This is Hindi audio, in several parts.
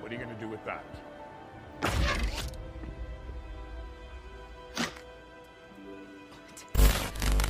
What are you going to do with that?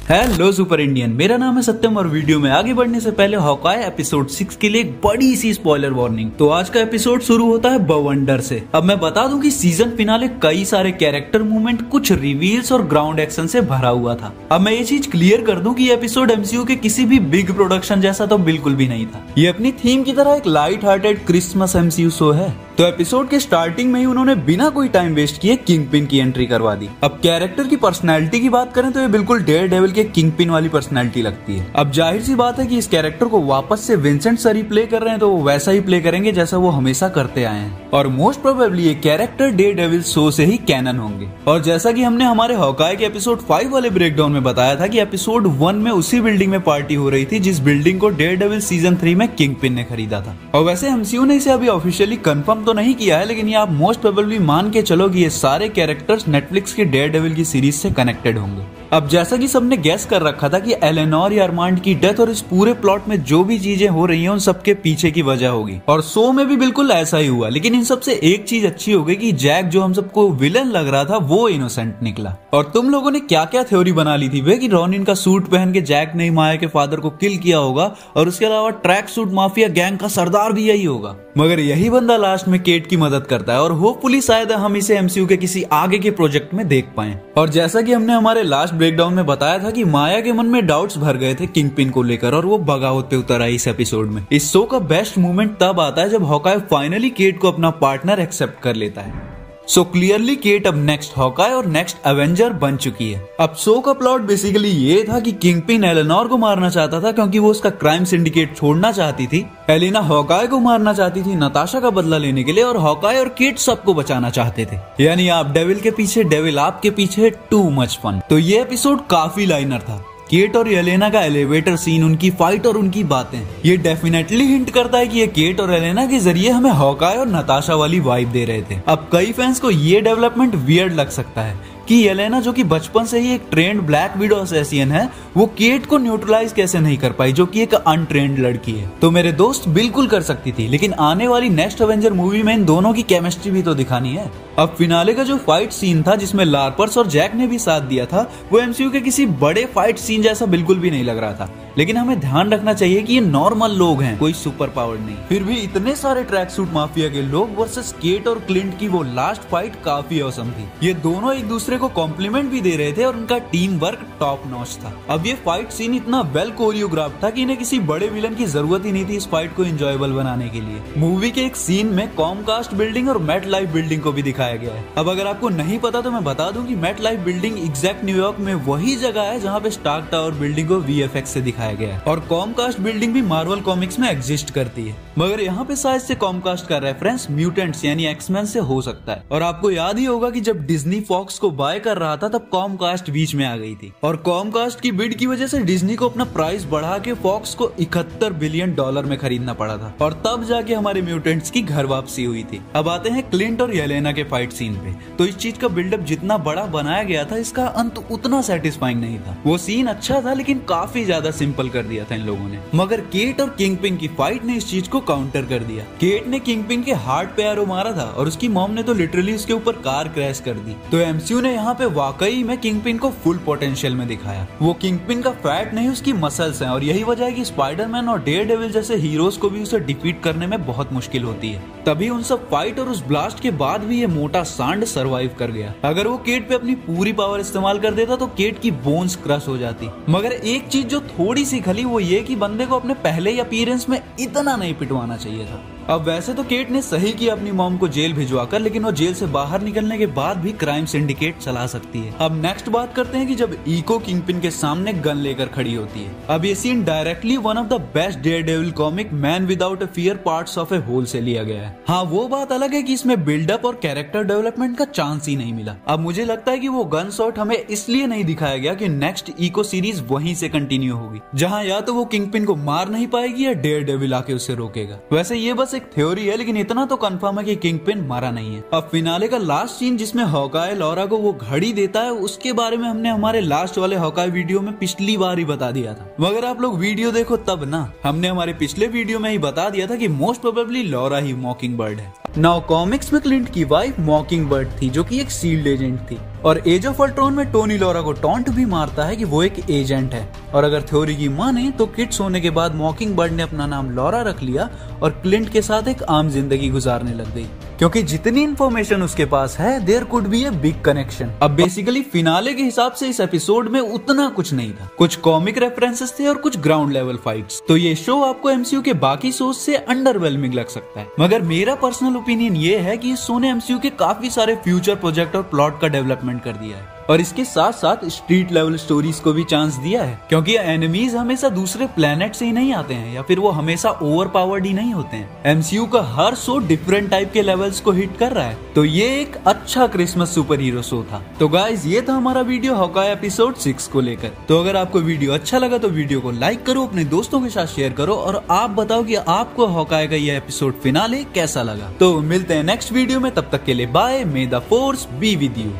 Hello super Indian, मेरा नाम है सत्यम और वीडियो में आगे बढ़ने से पहले हॉकाई एपिसोड 6 के लिए एक बड़ी सी स्पॉइलर वार्निंग। तो आज का एपिसोड शुरू होता है बवंडर से। अब मैं बता दूं कि सीजन फिनाले कई सारे कैरेक्टर मूवमेंट, कुछ रिवील्स और ग्राउंड एक्शन से भरा हुआ था। अब मैं ये चीज क्लियर कर दूं कि ये एपिसोड एमसीयू के किसी भी बिग प्रोडक्शन जैसा तो बिल्कुल भी नहीं था। ये अपनी थीम की तरह एक light hearted Christmas MCU show है। तो एपिसोड के स्टार्टिंग में ही उन्होंने बिना कोई टाइम वेस्ट किए किंगपिन की एंट्री करवा दी। अब कैरेक्टर की पर्सनैलिटी की बात करें तो ये बिल्कुल डेयरडेविल के किंगपिन वाली पर्सनैलिटी लगती है। अब जाहिर सी बात है कि इस कैरेक्टर को वापस से विंसेंट सर ही प्ले कर रहे हैं, तो वो वैसा ही प्ले करेंगे जैसा वो हमेशा करते आए हैं। और मोस्ट प्रोबेबली ये कैरेक्टर डेयरडेविल शो से ही कैनन होंगे। और जैसा कि हमने हमारे हॉकाई के एपिसोड 5 वाले ब्रेकडाउन में बताया था कि एपिसोड 1 में उसी बिल्डिंग में पार्टी हो रही थी जिस बिल्डिंग को डेयरडेविल सीजन 3 में किंगपिन ने खरीदा था। और वैसे एमसीयू ने इसे अभी ऑफिशियली कंफर्म तो नहीं किया है, लेकिन ये आप मोस्ट प्रोबेबली मान के चलो कि ये सारे कैरेक्टर्स नेटफ्लिक्स के डेयरडेविल की सीरीज से कनेक्टेड होंगे। अब जैसा कि सबने गैस कर रखा था कि एलेनोर या अरमांड की डेथ और इस पूरे प्लॉट में जो भी चीजें हो रही हैं उन सबके पीछे की वजह होगी, और शो में भी बिल्कुल ऐसा ही हुआ। लेकिन इन सबसे एक चीज अच्छी हो गई कि जैक जो हम सबको विलन लग रहा था वो इनोसेंट निकला। और तुम लोगों ने क्या क्या थ्योरी बना ली थी वे कि रॉनिन का सूट पहन के जैक ने माया के फादर को किल किया होगा और उसके अलावा ट्रैक सूट माफिया गैंग का सरदार भी यही होगा। मगर यही बंदा लास्ट में केट की मदद करता है और होपफुली शायद हम इसे एमसीयू के किसी आगे के प्रोजेक्ट में देख पाएं। और जैसा कि हमने हमारे लास्ट ब्रेकडाउन में बताया था कि माया के मन में डाउट्स भर गए थे किंगपिन को लेकर और वो बगावत पे उतर आई इस एपिसोड में। इस शो का बेस्ट मोमेंट तब आता है जब हॉकाई फाइनली केट को अपना पार्टनर एक्सेप्ट कर लेता है। सो क्लियरली केट अब नेक्स्ट हॉकाई और नेक्स्ट एवेंजर बन चुकी है। अब शो का प्लॉट बेसिकली ये था कि किंगपिन एलेनोर को मारना चाहता था क्योंकि वो उसका क्राइम सिंडिकेट छोड़ना चाहती थी। एलिना हॉकाई को मारना चाहती थी नताशा का बदला लेने के लिए, और हॉकाई और केट सबको बचाना चाहते थे। यानी आप डेविल के पीछे, डेविल आपके पीछे, टू मच फन। तो ये एपिसोड काफी लाइनर था। केट और एलेना का एलिवेटर सीन, उनकी फाइट और उनकी बातें, ये डेफिनेटली हिंट करता है कि ये केट और एलेना के जरिए हमें हॉकाई और नताशा वाली वाइब दे रहे थे। अब कई फैंस को ये डेवलपमेंट वियर्ड लग सकता है कि एलेना जो कि बचपन से ही एक ट्रेंड ब्लैक विडो असैसिन है, वो केट को न्यूट्रलाइज कैसे नहीं कर पाई जो कि एक अनट्रेंड लड़की है। तो मेरे दोस्त बिल्कुल कर सकती थी, लेकिन आने वाली नेक्स्ट एवेंजर मूवी में इन दोनों की केमिस्ट्री भी तो दिखानी है। अब फिनाले का जो फाइट सीन था जिसमें लार्पर्स और जैक ने भी साथ दिया था, वो एमसीयू के किसी बड़े फाइट सीन जैसा बिल्कुल भी नहीं लग रहा था। लेकिन हमें ध्यान रखना चाहिए कि ये नॉर्मल लोग हैं, कोई सुपर पावर नहीं। फिर भी इतने सारे ट्रैक सूट माफिया के लोग वर्सेस केट और क्लिंट की वो लास्ट फाइट काफी औसम थी। ये दोनों एक दूसरे को कॉम्प्लीमेंट भी दे रहे थे और उनका टीम वर्क टॉप नॉच था। अब ये फाइट सीन इतना वेल कोरियोग्राफ था कि इन्हें किसी बड़े विलन की जरूरत ही नहीं थी इस फाइट को एंजॉयबल बनाने के लिए। मूवी के एक सीन में कॉमकास्ट बिल्डिंग और मेट लाइफ बिल्डिंग को भी दिखाया गया है। अब अगर आपको नहीं पता तो मैं बता दूं कि MetLife building exact New York में वही जगह है जहाँ पे स्टार्क टावर बिल्डिंग को वीएफएक्स से दिखाया गया है, और कॉमकास्ट बिल्डिंग भी मार्वल कॉमिक्स में एग्जिस्ट करती है। मगर यहाँ पे शायद से कॉमकास्ट का रेफरेंस म्यूटेंट्स यानी एक्समैन से हो सकता है। और आपको याद ही होगा कि जब डिज्नी फॉक्स को बाय कर रहा था तब कॉमकास्ट बीच में आ गई थी, और कॉमकास्ट की बिड की वजह से डिज्नी को अपना प्राइस बढ़ा के फॉक्स को $71 बिलियन में खरीदना पड़ा था, और तब जाके हमारे म्यूटेंट्स की घर वापसी हुई थी। अब आते हैं क्लिंट और येलेना के फाइट सीन पे। तो इस चीज का बिल्डअप जितना बड़ा बनाया गया था, इसका अंत उतना सेटिस्फाइंग नहीं था। वो सीन अच्छा था लेकिन काफी ज्यादा सिंपल कर दिया था इन लोगों ने। मगर केट और किंगपिन की फाइट ने इस चीज को काउंटर कर दिया। केट ने किंगपिन के हार्ट पे एरो मारा था और उसकी मॉम ने तो लिटरली उसके ऊपर कार क्रैश कर दी। तो एमसीयू ने यहाँ पे वाकई में किंगपिन को फुल पोटेंशियल में दिखाया। वो किंगपिन का फैट नहीं, उसकी मसल्स हैं, और यही वजह है कि स्पाइडरमैन और डेयरडेविल जैसे हीरोज को भी उसे डिफीट करने में बहुत मुश्किल होती है। तभी उन सब फाइट और उस ब्लास्ट के बाद भी ये मोटा सांड सरवाइव कर गया। अगर वो केट पे अपनी पूरी पावर इस्तेमाल कर देता तो केट की बोन्स क्रश हो जाती। मगर एक चीज जो थोड़ी सी खली वो ये कि बंदे को अपने पहले अपीयरेंस में इतना नहीं पिटवाना चाहिए था। अब वैसे तो केट ने सही किया अपनी मॉम को जेल भिजवाकर, लेकिन वो जेल से बाहर निकलने के बाद भी क्राइम सिंडिकेट चला सकती है। अब नेक्स्ट बात करते हैं कि जब इको किंगपिन के सामने गन लेकर खड़ी होती है। अब ये scene directly one of the best Daredevil comic man without a fear parts of a whole से लिया गया है। हाँ, वो बात अलग है कि इसमें बिल्डअप और कैरेक्टर डेवलपमेंट का चांस ही नहीं मिला। अब मुझे लगता है कि वो गन शॉट हमें इसलिए नहीं दिखाया गया कि नेक्स्ट इको सीरीज वहीं से कंटिन्यू होगी, जहाँ या तो वो किंगपिन को मार नहीं पाएगी या डेयरडेविल आके उसे रोकेगा। वैसे ये बस एक थ्योरी है, लेकिन इतना तो कंफर्म है कि किंगपिन मारा नहीं है। अब फिनाले का लास्ट सीन जिसमें हॉकाई लॉरा को वो घड़ी देता है, उसके बारे में हमने हमारे लास्ट वाले हॉकाई वीडियो में पिछली बार ही बता दिया था। मगर आप लोग वीडियो देखो तब ना, हमने हमारे पिछले वीडियो में ही बता दिया था कि मोस्ट प्रोबेबली लॉरा ही मॉकिंग बर्ड है। नाउ कॉमिक्स में क्लिंट की वाइफ मॉकिंगबर्ड थी जो कि एक सील्ड एजेंट थी, और एज ऑफ अल्ट्रॉन में टोनी लॉरा को टॉन्ट भी मारता है कि वो एक एजेंट है। और अगर थ्योरी की माने तो किड्स होने के बाद मॉकिंगबर्ड ने अपना नाम लॉरा रख लिया और क्लिंट के साथ एक आम जिंदगी गुजारने लग गई, क्योंकि जितनी इन्फॉर्मेशन उसके पास है there could be a big connection. अब बेसिकली फिनाले के हिसाब से इस एपिसोड में उतना कुछ नहीं था, कुछ कॉमिक रेफरेंसेस थे और कुछ ग्राउंड लेवल फाइट्स। तो ये शो आपको एमसीयू के बाकी शोज से अंडरवेलमिंग लग सकता है, मगर मेरा पर्सनल ओपिनियन ये है कि इस शो ने एमसीयू के काफी सारे फ्यूचर प्रोजेक्ट और प्लॉट का डेवलपमेंट कर दिया है, और इसके साथ साथ स्ट्रीट लेवल स्टोरीज को भी चांस दिया है, क्योंकि एनिमीज हमेशा दूसरे प्लेनेट से ही नहीं आते हैं या फिर वो हमेशा ओवर पावर्ड ही नहीं होते हैं। एमसीयू का हर शो डिफरेंट टाइप के लेवल्स को हिट कर रहा है, तो ये एक अच्छा क्रिसमस सुपर हीरो शो था। तो गाइज ये था हमारा वीडियो हॉकाई एपिसोड 6 को लेकर। तो अगर आपको वीडियो अच्छा लगा तो वीडियो को लाइक करो, अपने दोस्तों के साथ शेयर करो, और आप बताओ कि आपको हॉकाई का ये एपिसोड फिनाले कैसा लगा। तो मिलते हैं नेक्स्ट वीडियो में, तब तक के लिए bye. May the force be with you.